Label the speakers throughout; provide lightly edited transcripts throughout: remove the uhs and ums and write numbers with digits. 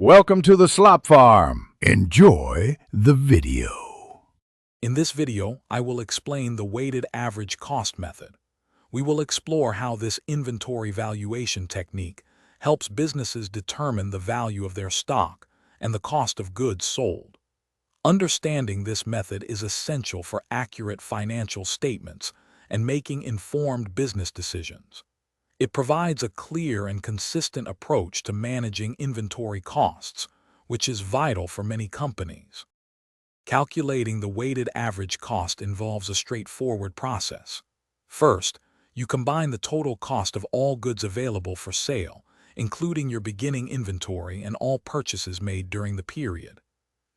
Speaker 1: Welcome to the Slop Farm. Enjoy the video.
Speaker 2: In this video, I will explain the weighted average cost method. We will explore how this inventory valuation technique helps businesses determine the value of their stock and the cost of goods sold. Understanding this method is essential for accurate financial statements and making informed business decisions. It provides a clear and consistent approach to managing inventory costs, which is vital for many companies. Calculating the weighted average cost involves a straightforward process. First, you combine the total cost of all goods available for sale, including your beginning inventory and all purchases made during the period.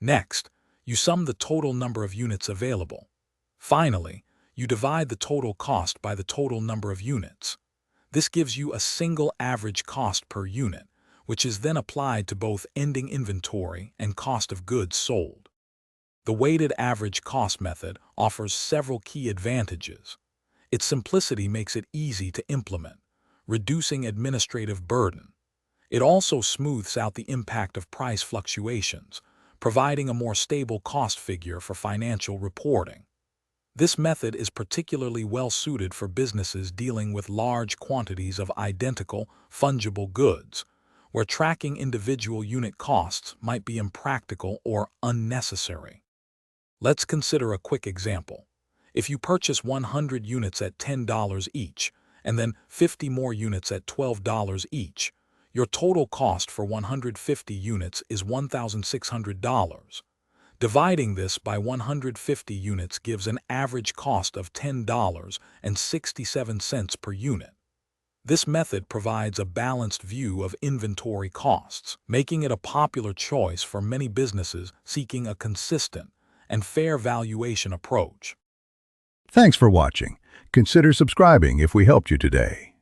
Speaker 2: Next, you sum the total number of units available. Finally, you divide the total cost by the total number of units. This gives you a single average cost per unit, which is then applied to both ending inventory and cost of goods sold. The weighted average cost method offers several key advantages. Its simplicity makes it easy to implement, reducing administrative burden. It also smooths out the impact of price fluctuations, providing a more stable cost figure for financial reporting. This method is particularly well suited for businesses dealing with large quantities of identical, fungible goods, where tracking individual unit costs might be impractical or unnecessary. Let's consider a quick example. If you purchase 100 units at $10 each, and then 50 more units at $12 each, your total cost for 150 units is $1,600. Dividing this by 150 units gives an average cost of $10.67 per unit. This method provides a balanced view of inventory costs, making it a popular choice for many businesses seeking a consistent and fair valuation approach.
Speaker 1: Thanks for watching. Consider subscribing if we helped you today.